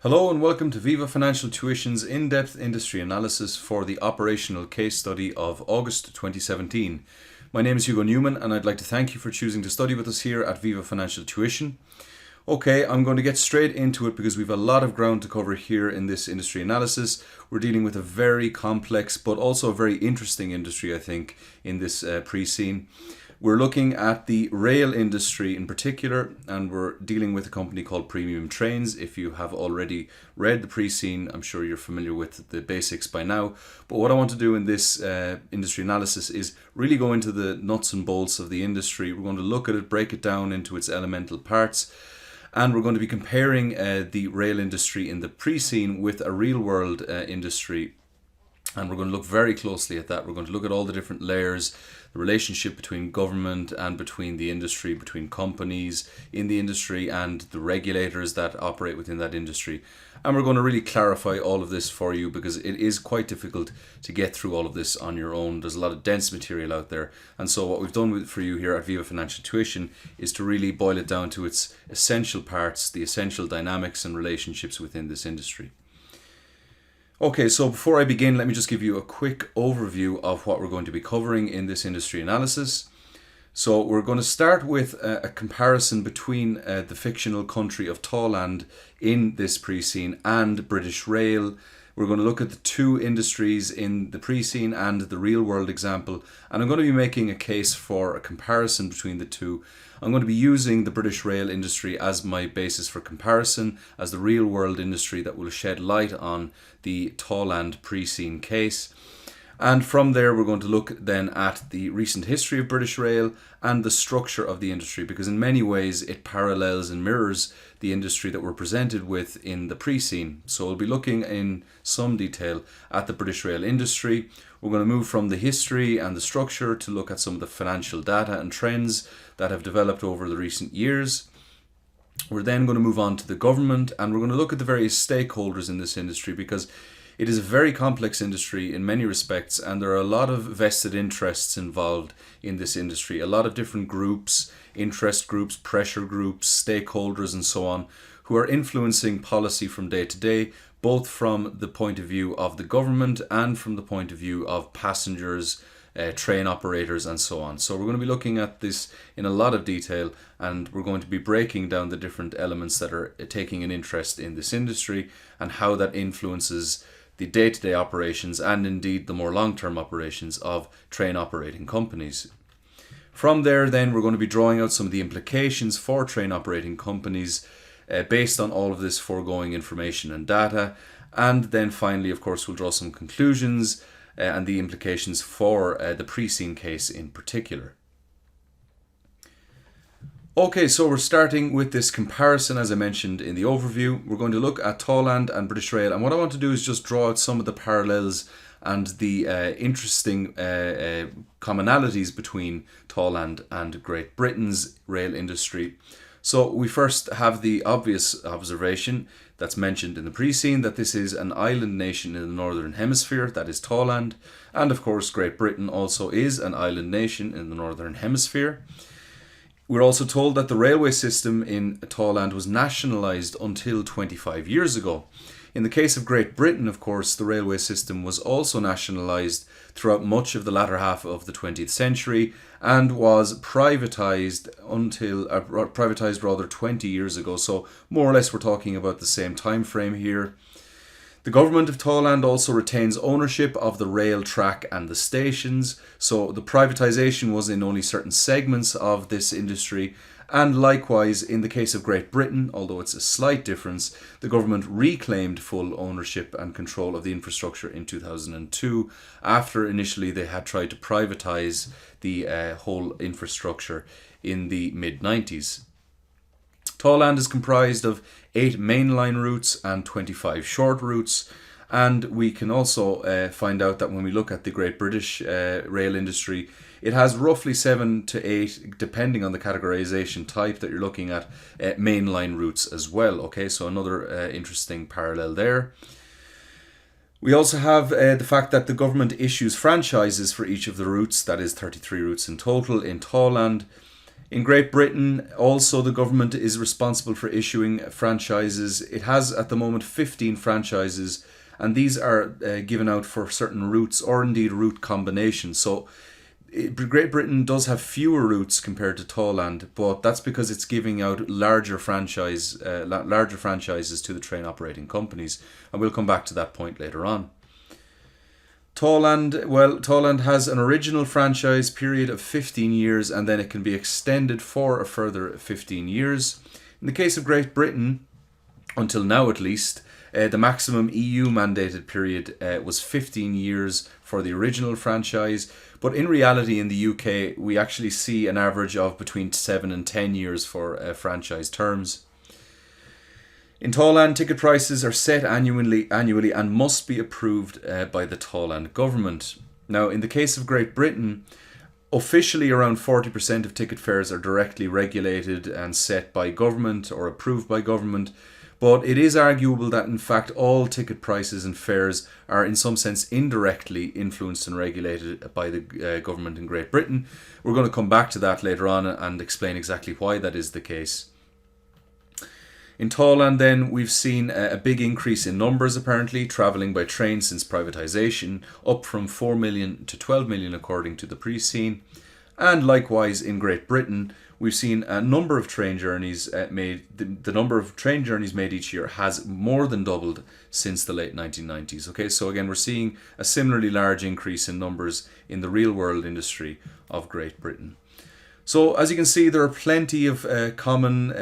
Hello and welcome to Viva Financial Tuition's in-depth industry analysis for the operational case study of August 2017. My name is Hugo Newman and I'd like to thank you for choosing to study with us here at Viva Financial Tuition. Okay, I'm going to get straight into it because we've a lot of ground to cover here in this industry analysis. We're dealing with a very complex but also a very interesting industry, I think, in this pre-scene. We're looking at the rail industry in particular, and we're dealing with a company called Premium Trains. If you have already read the pre-scene, I'm sure you're familiar with the basics by now. But what I want to do in this industry analysis is really go into the nuts and bolts of the industry. We're going to look at it, break it down into its elemental parts, and we're going to be comparing the rail industry in the pre-scene with a real-world industry. And we're going to look very closely at that. We're going to look at all the different layers, the relationship between government and between the industry, between companies in the industry and the regulators that operate within that industry. And we're going to really clarify all of this for you because it is quite difficult to get through all of this on your own. There's a lot of dense material out there. And so what we've done for you here at Viva Financial Tuition is to really boil it down to its essential parts, the essential dynamics and relationships within this industry. Okay, so before I begin, let me just give you a quick overview of what we're going to be covering in this industry analysis. So we're going to start with a comparison between the fictional country of Tawland in this pre-scene and British Rail. We're going to look at the two industries in the pre-scene and the real-world example, and I'm going to be making a case for a comparison between the two. I'm going to be using the British rail industry as my basis for comparison, as the real-world industry that will shed light on the Tawland pre-scene case. And from there, we're going to look then at the recent history of British Rail and the structure of the industry, because in many ways it parallels and mirrors the industry that we're presented with in the pre-scene. So we'll be looking in some detail at the British Rail industry. We're going to move from the history and the structure to look at some of the financial data and trends that have developed over the recent years. We're then going to move on to the government, and we're going to look at the various stakeholders in this industry, because it is a very complex industry in many respects, and there are a lot of vested interests involved in this industry. A lot of different groups, interest groups, pressure groups, stakeholders, and so on, who are influencing policy from day to day, both from the point of view of the government and from the point of view of passengers, train operators, and so on. So we're going to be looking at this in a lot of detail, and we're going to be breaking down the different elements that are taking an interest in this industry and how that influences the day-to-day operations and indeed the more long-term operations of train operating companies. From there then we're going to be drawing out some of the implications for train operating companies based on all of this foregoing information and data, and then finally of course we'll draw some conclusions and the implications for the pre-scene case in particular. Okay, so we're starting with this comparison as I mentioned in the overview. We're going to look at Tawland and British Rail, and what I want to do is just draw out some of the parallels and the interesting commonalities between Tawland and Great Britain's rail industry. So we first have the obvious observation that's mentioned in the pre-scene, that this is an island nation in the Northern Hemisphere, that is Tawland, and of course Great Britain also is an island nation in the Northern Hemisphere. We're also told that the railway system in Tawland was nationalised until 25 years ago. In the case of Great Britain, of course, the railway system was also nationalised throughout much of the latter half of the 20th century and was privatised 20 years ago. So more or less we're talking about the same time frame here. The government of Tawland also retains ownership of the rail track and the stations, so the privatisation was in only certain segments of this industry, and likewise in the case of Great Britain, although it's a slight difference, the government reclaimed full ownership and control of the infrastructure in 2002, after initially they had tried to privatise the whole infrastructure in the mid-90s. Tawland is comprised of 8 mainline routes and 25 short routes, and we can also find out that when we look at the Great British rail industry, it has roughly 7 to 8, depending on the categorization type that you're looking at, mainline routes as well. Okay, so another interesting parallel there. We also have the fact that the government issues franchises for each of the routes, that is 33 routes in total in Tawland. In Great Britain, also the government is responsible for issuing franchises. It has at the moment 15 franchises, and these are given out for certain routes or indeed route combinations. So Great Britain does have fewer routes compared to Tawland, but that's because it's giving out larger franchises to the train operating companies, and we'll come back to that point later on. Tawland has an original franchise period of 15 years, and then it can be extended for a further 15 years. In the case of Great Britain, until now at least, the maximum EU mandated period was 15 years for the original franchise, but in reality in the UK we actually see an average of between 7 and 10 years for franchise terms. In Tawland, ticket prices are set annually and must be approved by the Tawland government. Now, in the case of Great Britain, officially around 40% of ticket fares are directly regulated and set by government or approved by government, but it is arguable that in fact all ticket prices and fares are in some sense indirectly influenced and regulated by the government in Great Britain. We're going to come back to that later on and explain exactly why that is the case. In Tawland then, we've seen a big increase in numbers apparently travelling by train since privatisation, up from 4 million to 12 million according to the pre-scene. And likewise in Great Britain, we've seen a number of train journeys made. The number of train journeys made each year has more than doubled since the late 1990s. Okay, so again, we're seeing a similarly large increase in numbers in the real world industry of Great Britain. So as you can see, there are plenty of common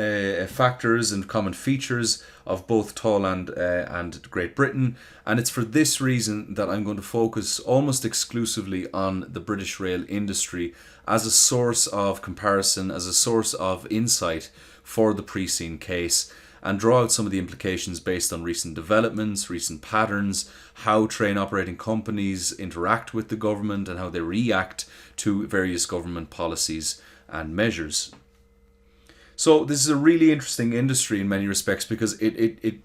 factors and common features of both Tawland and Great Britain, and it's for this reason that I'm going to focus almost exclusively on the British rail industry as a source of comparison, as a source of insight for the pre-scene case, and draw out some of the implications based on recent developments, recent patterns, how train operating companies interact with the government and how they react to various government policies and measures. So this is a really interesting industry in many respects because it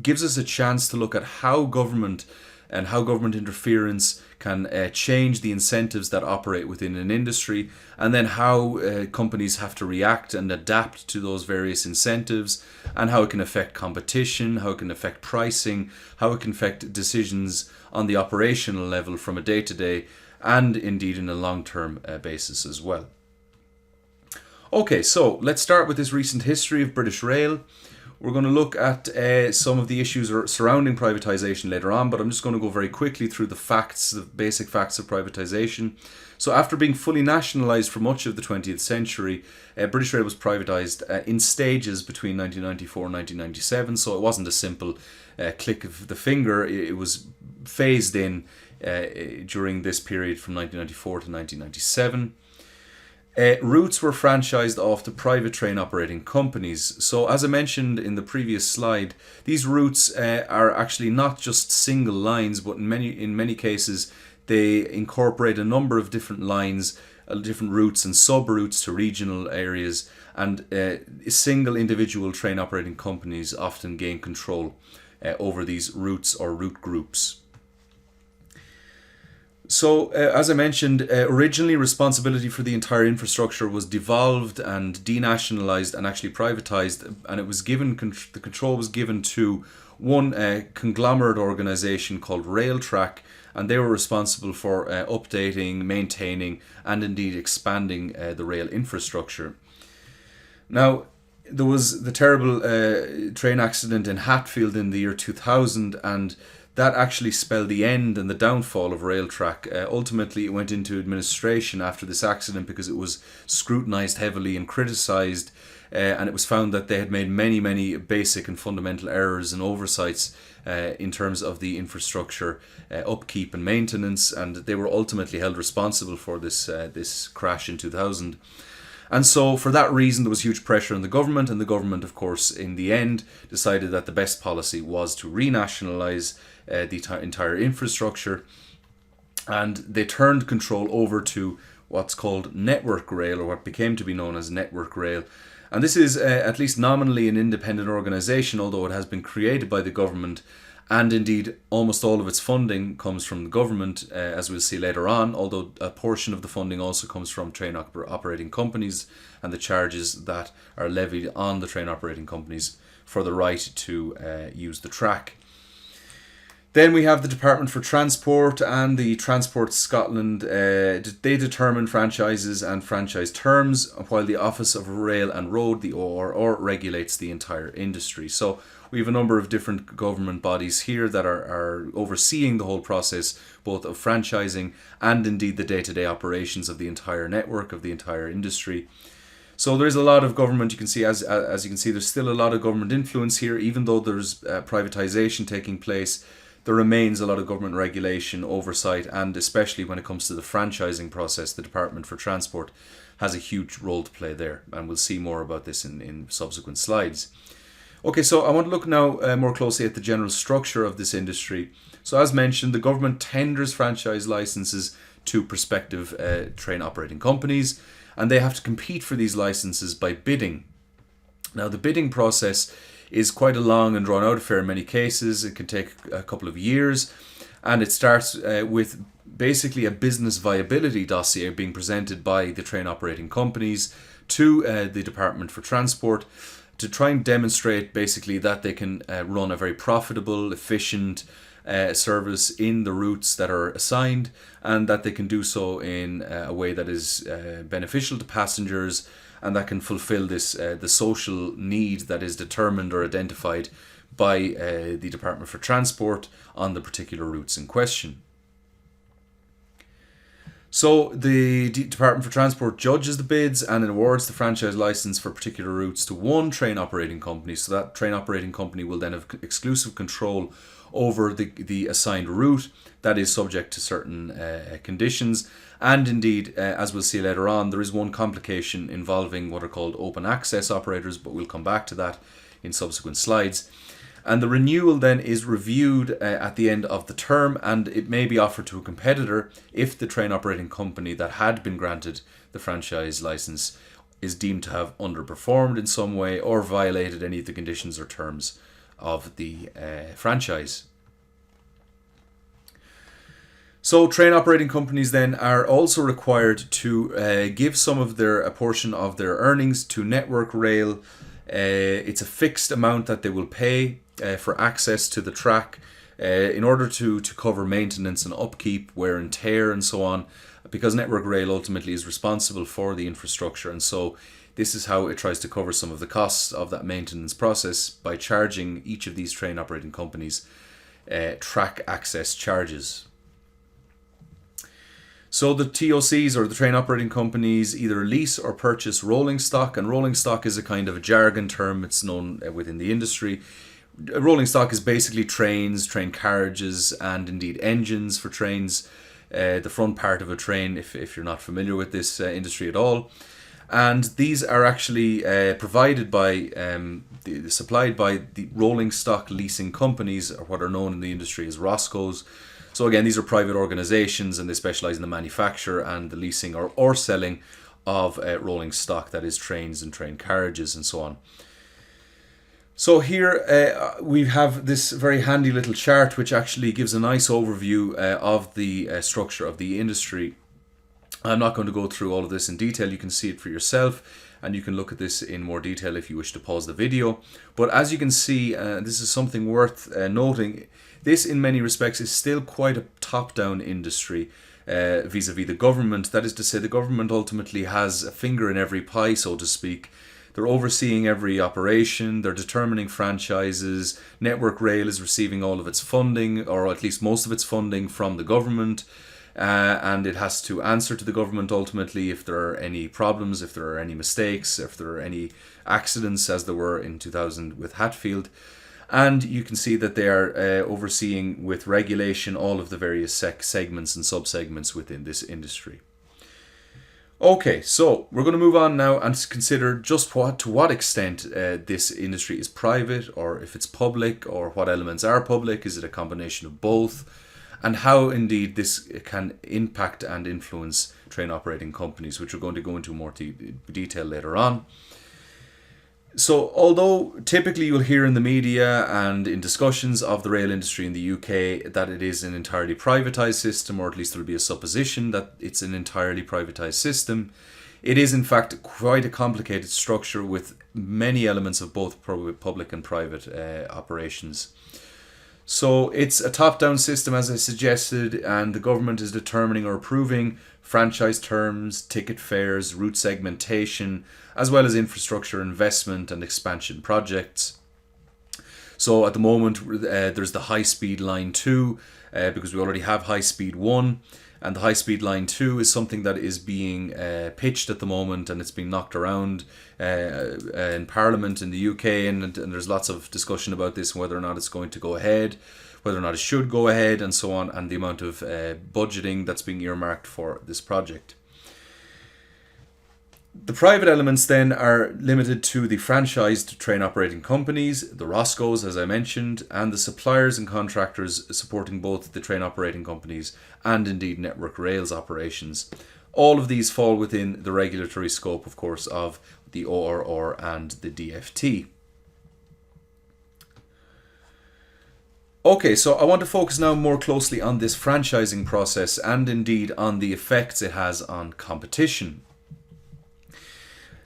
gives us a chance to look at how government and how government interference can change the incentives that operate within an industry, and then how companies have to react and adapt to those various incentives, and how it can affect competition, how it can affect pricing, how it can affect decisions on the operational level from a day-to-day and indeed in a long-term basis as well. Okay, so let's start with this recent history of British Rail. We're going to look at some of the issues surrounding privatisation later on, but I'm just going to go very quickly through the facts, the basic facts of privatisation. So after being fully nationalised for much of the 20th century, British Rail was privatised in stages between 1994 and 1997, so it wasn't a simple click of the finger. It was phased in during this period from 1994 to 1997. Routes were franchised off to private train operating companies. So as I mentioned in the previous slide, these routes are actually not just single lines, but in many cases they incorporate a number of different lines, different routes and sub-routes to regional areas, and single individual train operating companies often gain control over these routes or route groups. So, as I mentioned, originally responsibility for the entire infrastructure was devolved and denationalised and actually privatised, and it was given the control was given to one conglomerate organisation called Railtrack, and they were responsible for updating, maintaining, and indeed expanding the rail infrastructure. Now, there was the terrible train accident in Hatfield in the year 2000, and that actually spelled the end and the downfall of Railtrack. Ultimately, it went into administration after this accident because it was scrutinised heavily and criticised, and it was found that they had made many basic and fundamental errors and oversights in terms of the infrastructure upkeep and maintenance, and they were ultimately held responsible for this crash in 2000. And so for that reason, there was huge pressure on the government, and the government, of course, in the end, decided that the best policy was to renationalise the entire infrastructure, and they turned control over to what's called Network Rail, or what became to be known as Network Rail. And this is at least nominally an independent organisation, although it has been created by the government, And indeed, almost all of its funding comes from the government, as we'll see later on, although a portion of the funding also comes from train operating companies and the charges that are levied on the train operating companies for the right to use the track. Then we have the Department for Transport and the Transport Scotland. They determine franchises and franchise terms, while the Office of Rail and Road, the ORR, regulates the entire industry. So we have a number of different government bodies here that are overseeing the whole process, both of franchising and indeed the day-to-day operations of the entire network, of the entire industry. So there's a lot of government, you can see, as you can see, there's still a lot of government influence here, even though there's privatization taking place. There remains a lot of government regulation, oversight, and especially when it comes to the franchising process, the Department for Transport has a huge role to play there, and we'll see more about this in subsequent slides. Okay, so I want to look now more closely at the general structure of this industry. So as mentioned, the government tenders franchise licenses to prospective train operating companies, and they have to compete for these licenses by bidding. Now, the bidding process is quite a long and drawn out affair in many cases. It can take a couple of years, and it starts with basically a business viability dossier being presented by the train operating companies to the Department for Transport to try and demonstrate basically that they can run a very profitable, efficient service in the routes that are assigned, and that they can do so in a way that is beneficial to passengers and that can fulfill this the social need that is determined or identified by the Department for Transport on the particular routes in question. So the Department for Transport judges the bids and awards the franchise license for particular routes to one train operating company. So that train operating company will then have exclusive control over the assigned route that is subject to certain conditions. And indeed, as we'll see later on, there is one complication involving what are called open access operators, but we'll come back to that in subsequent slides. And the renewal then is reviewed at the end of the term, and it may be offered to a competitor if the train operating company that had been granted the franchise license is deemed to have underperformed in some way or violated any of the conditions or terms of the franchise. So train operating companies then are also required to give a portion of their earnings to Network Rail. It's a fixed amount that they will pay for access to the track in order to cover maintenance and upkeep, wear and tear and so on, because Network Rail ultimately is responsible for the infrastructure, and so this is how it tries to cover some of the costs of that maintenance process by charging each of these train operating companies track access charges. So the TOCs, or the train operating companies, either lease or purchase rolling stock, and rolling stock is a kind of a jargon term. It's known within the industry. Rolling stock is basically trains, train carriages, and indeed engines for trains. The front part of a train, if you're not familiar with this industry at all. And these are actually supplied by the rolling stock leasing companies, or what are known in the industry as ROSCOs. So again, these are private organizations, and they specialize in the manufacture and the leasing or selling of rolling stock, that is trains and train carriages and so on. So here we have this very handy little chart which actually gives a nice overview of the structure of the industry. I'm not going to go through all of this in detail. You can see it for yourself, and you can look at this in more detail if you wish to pause the video. But as you can see, this is something worth noting. This, in many respects, is still quite a top-down industry vis-a-vis the government. That is to say, the government ultimately has a finger in every pie, so to speak. They're overseeing every operation. They're determining franchises. Network Rail is receiving all of its funding, or at least most of its funding, from the government. And it has to answer to the government ultimately if there are any problems, if there are any mistakes, if there are any accidents, as there were in 2000 with Hatfield. And you can see that they are overseeing with regulation all of the various segments and subsegments within this industry. Okay, so we're going to move on now and consider just to what extent this industry is private, or if it's public, or what elements are public. Is it a combination of both? And how indeed this can impact and influence train operating companies, which we're going to go into more detail later on. So, although typically you'll hear in the media and in discussions of the rail industry in the UK that it is an entirely privatised system, or at least there'll be a supposition that it's an entirely privatised system, it is in fact quite a complicated structure with many elements of both public and private operations. So it's a top-down system, as I suggested, and the government is determining or approving franchise terms, ticket fares, route segmentation, as well as infrastructure investment and expansion projects. So at the moment, there's the High Speed Line 2, because we already have High Speed 1, and the High Speed Line 2 is something that is being pitched at the moment, and it's being knocked around in Parliament in the UK, and there's lots of discussion about this, whether or not it's going to go ahead, whether or not it should go ahead, and so on, and the amount of budgeting that's being earmarked for this project. The private elements then are limited to the franchised train operating companies, the ROSCOs as I mentioned, and the suppliers and contractors supporting both the train operating companies and indeed Network Rail's operations. All of these fall within the regulatory scope, of course, of the ORR and the DFT. Okay, so I want to focus now more closely on this franchising process and indeed on the effects it has on competition.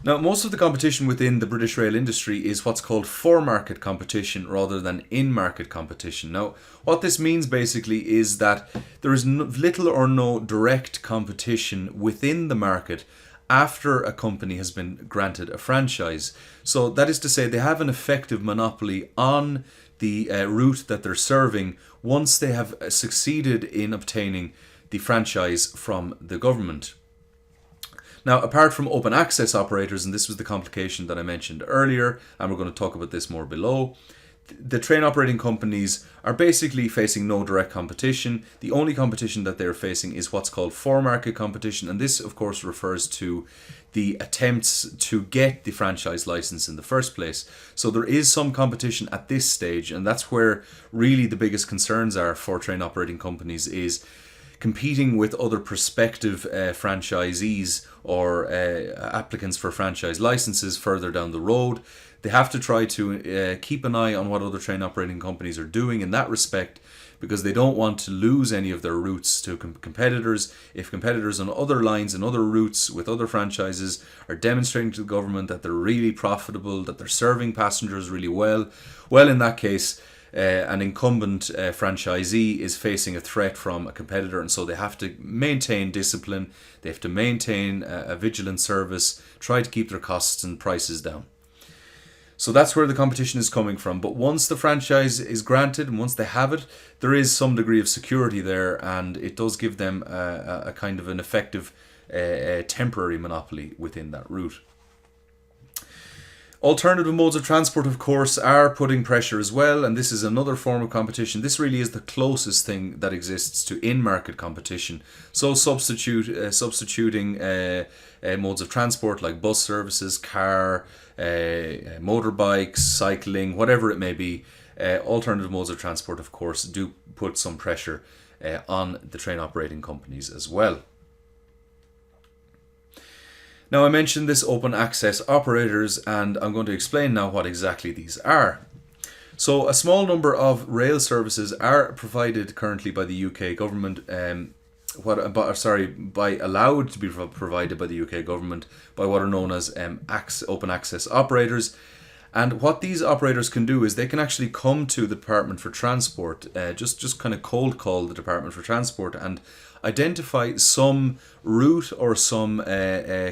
Now, most of the competition within the British rail industry is what's called for-market competition rather than in-market competition. Now, what this means basically is that there is little or no direct competition within the market after a company has been granted a franchise. So that is to say, they have an effective monopoly on the route that they're serving once they have succeeded in obtaining the franchise from the government. Now, apart from open access operators, and this was the complication that I mentioned earlier, and we're going to talk about this more below, the train operating companies are basically facing no direct competition. The only competition that they're facing is what's called for-market competition, and this, of course, refers to the attempts to get the franchise license in the first place. So there is some competition at this stage, and that's where really the biggest concerns are for train operating companies is competing with other prospective franchisees or applicants for franchise licenses further down the road. They have to try to keep an eye on what other train operating companies are doing in that respect, because they don't want to lose any of their routes to competitors. If competitors on other lines and other routes with other franchises are demonstrating to the government that they're really profitable, that they're serving passengers really well, in that case, an incumbent franchisee is facing a threat from a competitor, and so they have to maintain discipline, they have to maintain a vigilant service, try to keep their costs and prices down. So that's where the competition is coming from. But once the franchise is granted and once they have it, there is some degree of security there, and it does give them a kind of an effective temporary monopoly within that route. Alternative modes of transport, of course, are putting pressure as well, and this is another form of competition. This really is the closest thing that exists to in-market competition. So substituting modes of transport like bus services, car, motorbikes, cycling, whatever it may be, alternative modes of transport, of course, do put some pressure on the train operating companies as well. Now, I mentioned this open access operators, and I'm going to explain now what exactly these are. So a small number of rail services are provided currently by the UK government, allowed to be provided by the UK government by what are known as open access operators. And what these operators can do is they can actually come to the Department for Transport, just kind of cold call the Department for Transport and identify some route or some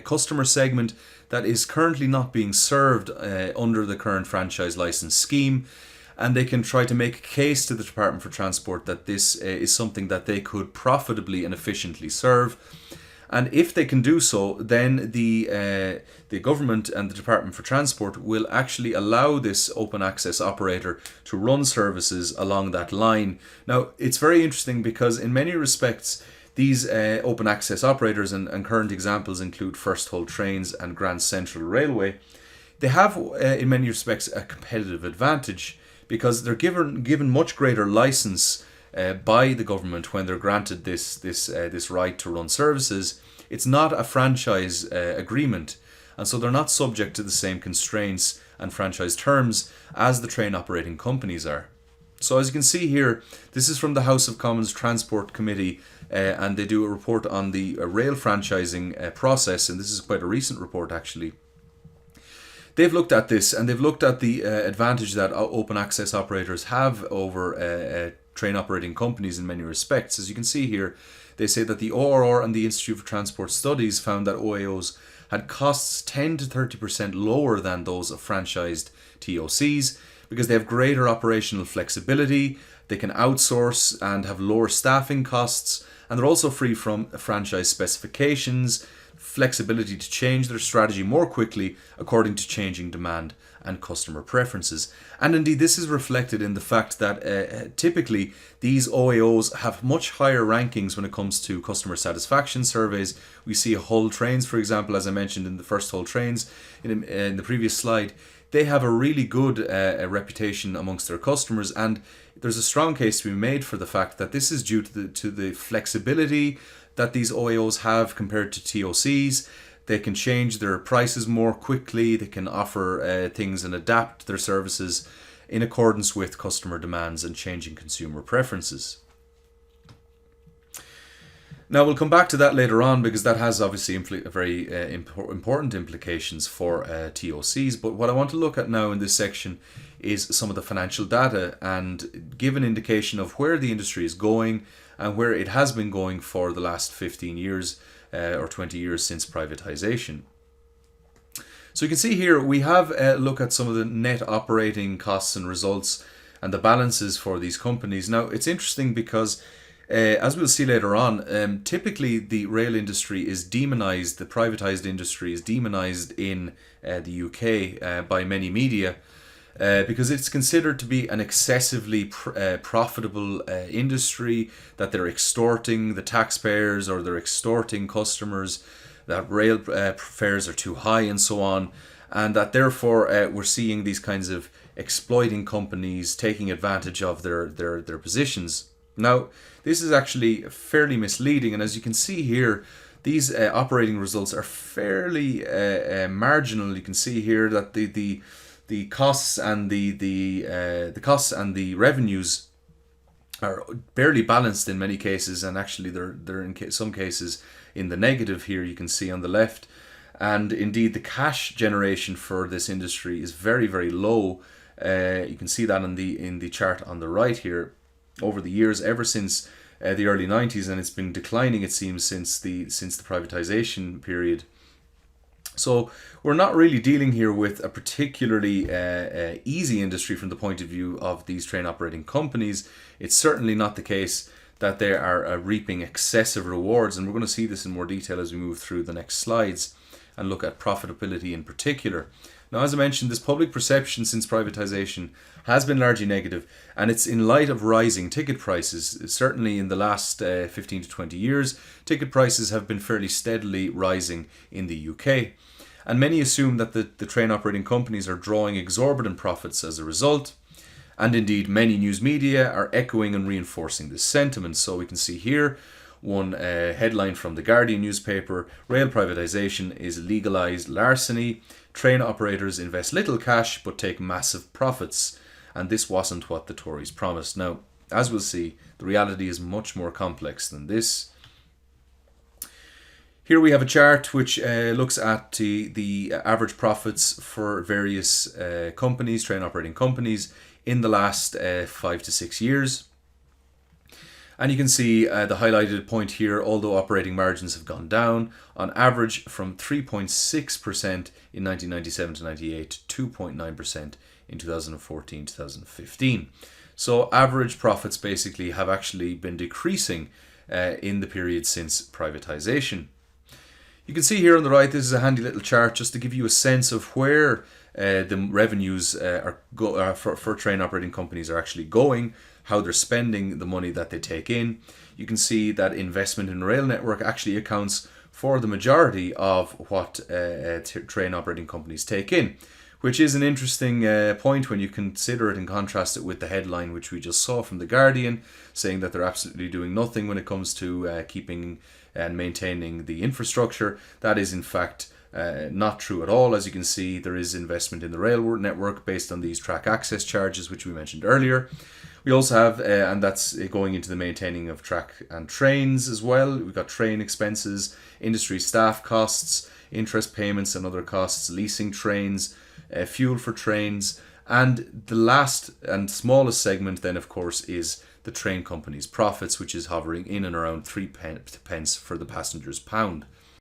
customer segment that is currently not being served under the current franchise license scheme, and they can try to make a case to the Department for Transport that this is something that they could profitably and efficiently serve. And if they can do so, then the government and the Department for Transport will actually allow this open access operator to run services along that line. Now, it's very interesting because in many respects, these open access operators, and current examples include First Hull Trains and Grand Central Railway, they have in many respects a competitive advantage because they're given much greater license by the government when they're granted this right to run services. It's not a franchise agreement, and so they're not subject to the same constraints and franchise terms as the train operating companies are. So as you can see here, this is from the House of Commons Transport Committee, and they do a report on the rail franchising process, and this is quite a recent report actually. They've looked at this, and they've looked at the advantage that open access operators have over train operating companies in many respects. As you can see here, they say that the ORR and the Institute for Transport Studies found that OAOs had costs 10 to 30% lower than those of franchised TOCs because they have greater operational flexibility, they can outsource and have lower staffing costs, and they're also free from franchise specifications, flexibility to change their strategy more quickly according to changing demand and customer preferences. And indeed, this is reflected in the fact that typically these OAOs have much higher rankings when it comes to customer satisfaction surveys. We see Hull Trains, for example, as I mentioned in the first Hull Trains in the previous slide, they have a really good reputation amongst their customers, and there's a strong case to be made for the fact that this is due to the flexibility that these OAOs have compared to TOCs. They can change their prices more quickly, they can offer things and adapt their services in accordance with customer demands and changing consumer preferences. Now we'll come back to that later on because that has obviously very important implications for TOCs, but what I want to look at now in this section is some of the financial data and give an indication of where the industry is going and where it has been going for the last 15 years or 20 years since privatization. So you can see here we have a look at some of the net operating costs and results and the balances for these companies. Now it's interesting because as we'll see later on, typically the rail industry is demonized, the privatized industry is demonized in the UK by many media because it's considered to be an excessively profitable industry, that they're extorting the taxpayers or they're extorting customers, that rail fares are too high and so on, and that therefore we're seeing these kinds of exploiting companies taking advantage of their positions. Now, this is actually fairly misleading, and as you can see here, these operating results are fairly marginal. You can see here that the costs and the costs and the revenues are barely balanced in many cases, and actually they're in some cases in the negative here. You can see on the left, and indeed the cash generation for this industry is very, very low. You can see that in the chart on the right here. Over the years, ever since the early 90s, and it's been declining, it seems, since the privatization period. So we're not really dealing here with a particularly easy industry from the point of view of these train operating companies. It's certainly not the case that they are reaping excessive rewards, and we're going to see this in more detail as we move through the next slides and look at profitability in particular. Now, as I mentioned, this public perception since privatization has been largely negative, and it's in light of rising ticket prices. Certainly in the last 15 to 20 years, ticket prices have been fairly steadily rising in the UK. And many assume that the train operating companies are drawing exorbitant profits as a result. And indeed, many news media are echoing and reinforcing this sentiment. So we can see here one headline from the Guardian newspaper: rail privatization is legalized larceny. Train operators invest little cash but take massive profits. And this wasn't what the Tories promised. Now, as we'll see, the reality is much more complex than this. Here we have a chart which looks at the average profits for various companies, train operating companies, in the last 5 to 6 years. And you can see the highlighted point here, although operating margins have gone down, on average from 3.6% in 1997 to 98 to 2.9% in 2014-2015. So average profits basically have actually been decreasing in the period since privatization. You can see here on the right, this is a handy little chart just to give you a sense of where the revenues for train operating companies are actually going, how they're spending the money that they take in. You can see that investment in rail network actually accounts for the majority of what train operating companies take in, which is an interesting point when you consider it and contrast it with the headline which we just saw from The Guardian, saying that they're absolutely doing nothing when it comes to keeping and maintaining the infrastructure. That is in fact Not true at all. As you can see, there is investment in the rail network based on these track access charges, which we mentioned earlier. We also have, and that's going into the maintaining of track and trains as well. We've got train expenses, industry staff costs, interest payments and other costs, leasing trains, fuel for trains. And the last and smallest segment then, of course, is the train company's profits, which is hovering in and around 3 pence for the passenger's pound.